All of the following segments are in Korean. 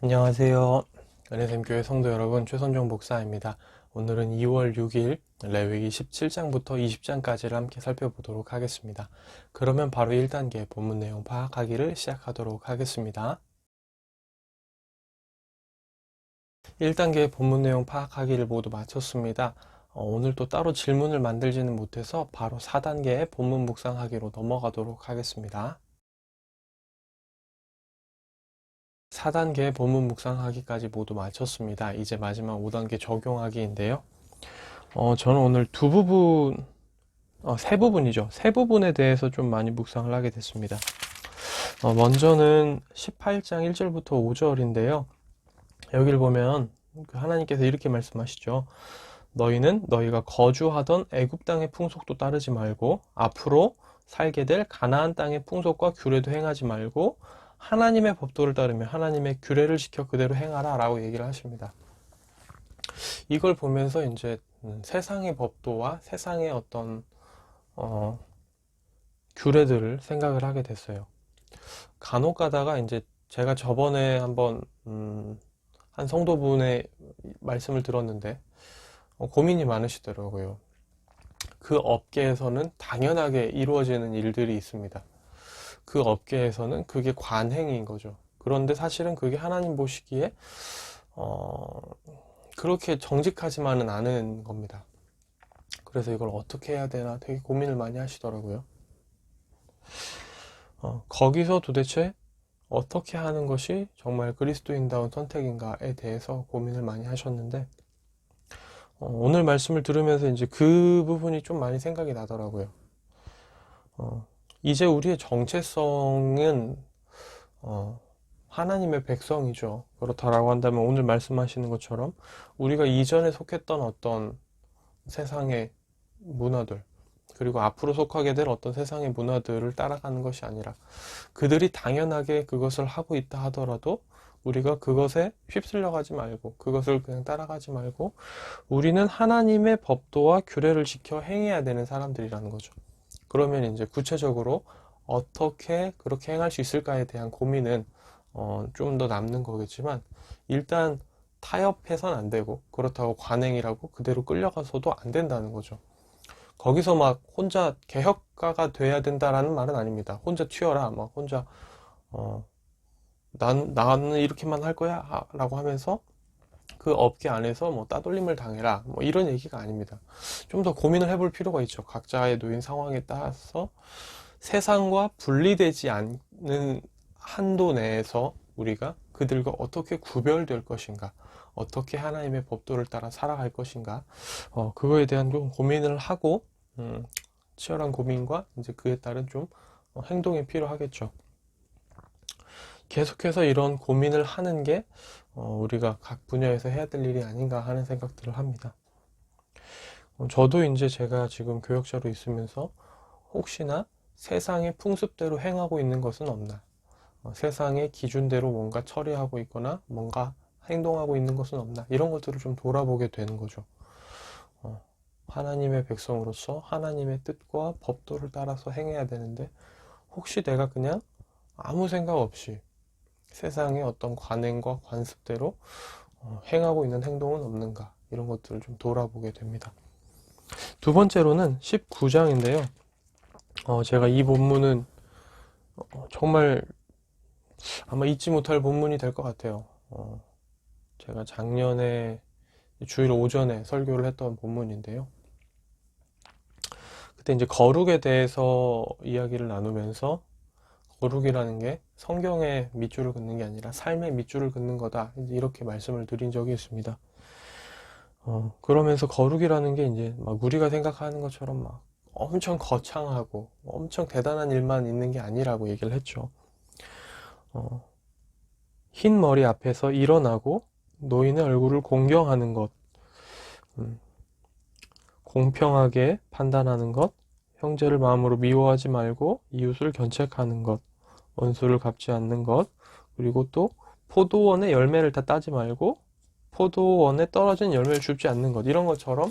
안녕하세요. 은혜샘교회 성도 여러분, 최선종 목사입니다. 오늘은 2월 6일 레위기 17장부터 20장까지를 함께 살펴보도록 하겠습니다. 그러면 바로 1단계 본문 내용 파악하기를 시작하도록 하겠습니다. 1단계 본문 내용 파악하기를 모두 마쳤습니다. 오늘 또 따로 질문을 만들지는 못해서 바로 4단계의 본문 묵상하기로 넘어가도록 하겠습니다. 4단계 본문 묵상하기까지 모두 마쳤습니다. 이제 마지막 5단계 적용하기인데요. 저는 오늘 세 부분이죠. 세 부분에 대해서 좀 많이 묵상을 하게 됐습니다. 먼저는 18장 1절부터 5절인데요. 여기를 보면 하나님께서 이렇게 말씀하시죠. 너희는 너희가 거주하던 애굽 땅의 풍속도 따르지 말고 앞으로 살게 될 가나안 땅의 풍속과 규례도 행하지 말고 하나님의 법도를 따르며 하나님의 규례를 지켜 그대로 행하라 라고 얘기를 하십니다. 이걸 보면서 이제 세상의 법도와 세상의 어떤 규례들을 생각을 하게 됐어요. 간혹 가다가 이제 제가 저번에 한번 한 성도분의 말씀을 들었는데 고민이 많으시더라고요. 그 업계에서는 당연하게 이루어지는 일들이 있습니다. 그 업계에서는 그게 관행인 거죠. 그런데 사실은 그게 하나님 보시기에 그렇게 정직하지만은 않은 겁니다. 그래서 이걸 어떻게 해야 되나 되게 고민을 많이 하시더라고요. 거기서 도대체 어떻게 하는 것이 정말 그리스도인다운 선택인가에 대해서 고민을 많이 하셨는데 오늘 말씀을 들으면서 이제 그 부분이 좀 많이 생각이 나더라고요. 이제 우리의 정체성은 하나님의 백성이죠. 그렇다라고 한다면 오늘 말씀하시는 것처럼 우리가 이전에 속했던 어떤 세상의 문화들 그리고 앞으로 속하게 될 어떤 세상의 문화들을 따라가는 것이 아니라 그들이 당연하게 그것을 하고 있다 하더라도 우리가 그것에 휩쓸려 가지 말고 그것을 그냥 따라가지 말고 우리는 하나님의 법도와 규례를 지켜 행해야 되는 사람들이라는 거죠. 그러면 이제 구체적으로 어떻게 그렇게 행할 수 있을까에 대한 고민은 좀 더 남는 거겠지만 일단 타협해서는 안 되고 그렇다고 관행이라고 그대로 끌려가서도 안 된다는 거죠. 거기서 막 혼자 개혁가가 돼야 된다라는 말은 아닙니다. 혼자 튀어라 막 혼자 나는 이렇게만 할 거야 라고 하면서 그 업계 안에서 뭐 따돌림을 당해라 뭐 이런 얘기가 아닙니다. 좀 더 고민을 해볼 필요가 있죠. 각자의 놓인 상황에 따라서 세상과 분리되지 않는 한도 내에서 우리가 그들과 어떻게 구별될 것인가, 어떻게 하나님의 법도를 따라 살아갈 것인가, 그거에 대한 좀 고민을 하고 치열한 고민과 이제 그에 따른 좀 행동이 필요하겠죠. 계속해서 이런 고민을 하는 게 우리가 각 분야에서 해야 될 일이 아닌가 하는 생각들을 합니다. 저도 이제 제가 지금 교역자로 있으면서 혹시나 세상의 풍습대로 행하고 있는 것은 없나, 세상의 기준대로 뭔가 처리하고 있거나 뭔가 행동하고 있는 것은 없나, 이런 것들을 좀 돌아보게 되는 거죠. 하나님의 백성으로서 하나님의 뜻과 법도를 따라서 행해야 되는데 혹시 내가 그냥 아무 생각 없이 세상의 어떤 관행과 관습대로 행하고 있는 행동은 없는가, 이런 것들을 좀 돌아보게 됩니다. 두 번째로는 19장인데요. 제가 이 본문은 정말 아마 잊지 못할 본문이 될 것 같아요. 제가 작년에 주일 오전에 설교를 했던 본문인데요. 그때 이제 거룩에 대해서 이야기를 나누면서 거룩이라는 게 성경의 밑줄을 긋는 게 아니라 삶의 밑줄을 긋는 거다, 이렇게 말씀을 드린 적이 있습니다. 그러면서 거룩이라는 게 이제 막 우리가 생각하는 것처럼 막 엄청 거창하고 엄청 대단한 일만 있는 게 아니라고 얘기를 했죠. 흰 머리 앞에서 일어나고 노인의 얼굴을 공경하는 것, 공평하게 판단하는 것, 형제를 마음으로 미워하지 말고 이웃을 견책하는 것, 원수를 갚지 않는 것, 그리고 또 포도원의 열매를 다 따지 말고 포도원에 떨어진 열매를 줍지 않는 것, 이런 것처럼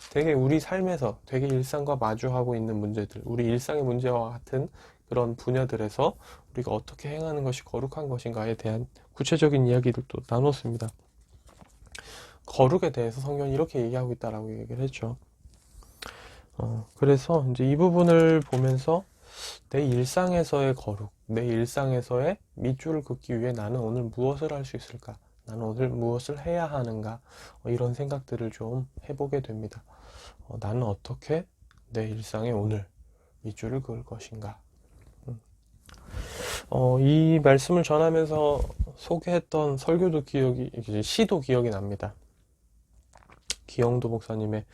되게 우리 삶에서 되게 일상과 마주하고 있는 문제들, 우리 일상의 문제와 같은 그런 분야들에서 우리가 어떻게 행하는 것이 거룩한 것인가에 대한 구체적인 이야기들도 나눴습니다. 거룩에 대해서 성경이 이렇게 얘기하고 있다라고 얘기를 했죠. 그래서 이제 이 부분을 보면서 내 일상에서의 거룩, 내 일상에서의 밑줄을 긋기 위해 나는 오늘 무엇을 할 수 있을까? 나는 오늘 무엇을 해야 하는가? 이런 생각들을 좀 해보게 됩니다. 나는 어떻게 내 일상에 오늘 밑줄을 그을 것인가? 이 말씀을 전하면서 소개했던 설교도 시도 기억이 납니다. 기영도 목사님의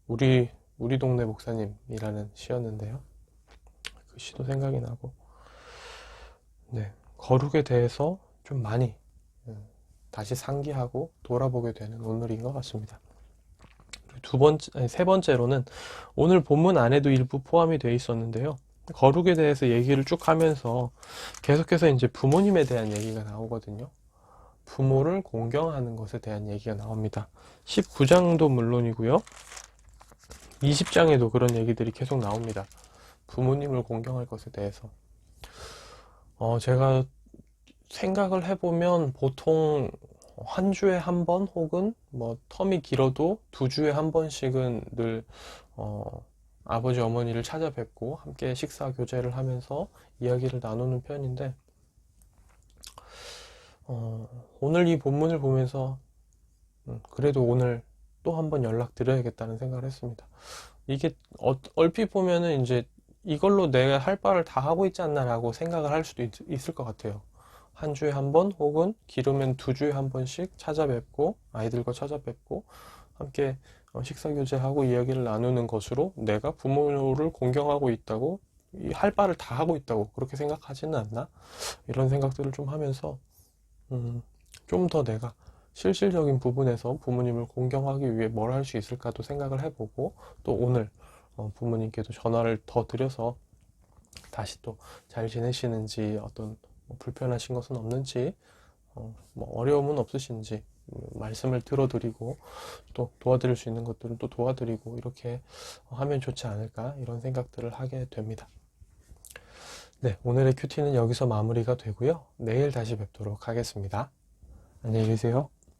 우리 동네 목사님이라는 시였는데요. 그 시도 생각이 나고, 네, 거룩에 대해서 좀 많이 다시 상기하고 돌아보게 되는 오늘인 것 같습니다. 세 번째로는 오늘 본문 안에도 일부 포함이 되어 있었는데요. 거룩에 대해서 얘기를 쭉 하면서 계속해서 이제 부모님에 대한 얘기가 나오거든요. 부모를 공경하는 것에 대한 얘기가 나옵니다. 19장도 물론이고요. 20장에도 그런 얘기들이 계속 나옵니다. 부모님을 공경할 것에 대해서. 제가 생각을 해보면 보통 한 주에 한 번 혹은 뭐 텀이 길어도 2주에 한 번씩은 늘 아버지 어머니를 찾아뵙고 함께 식사 교제를 하면서 이야기를 나누는 편인데 오늘 이 본문을 보면서 그래도 오늘 또 한 번 연락드려야겠다는 생각을 했습니다. 이게 얼핏 보면은 이제 이걸로 내가 할 바를 다 하고 있지 않나라고 생각을 할 수도 있을 것 같아요. 한 주에 한 번 혹은 길으면 2주에 한 번씩 찾아뵙고 아이들과 찾아뵙고 함께 식사 교제하고 이야기를 나누는 것으로 내가 부모를 공경하고 있다고 할 바를 다 하고 있다고 그렇게 생각하지는 않나? 이런 생각들을 좀 하면서 좀 더 내가 실질적인 부분에서 부모님을 공경하기 위해 뭘 할 수 있을까도 생각을 해보고 또 오늘 부모님께도 전화를 더 드려서 다시 또 잘 지내시는지 어떤 불편하신 것은 없는지 뭐 어려움은 없으신지 말씀을 들어드리고 또 도와드릴 수 있는 것들은 또 도와드리고 이렇게 하면 좋지 않을까 이런 생각들을 하게 됩니다. 네, 오늘의 큐티는 여기서 마무리가 되고요. 내일 다시 뵙도록 하겠습니다. 안녕히 계세요.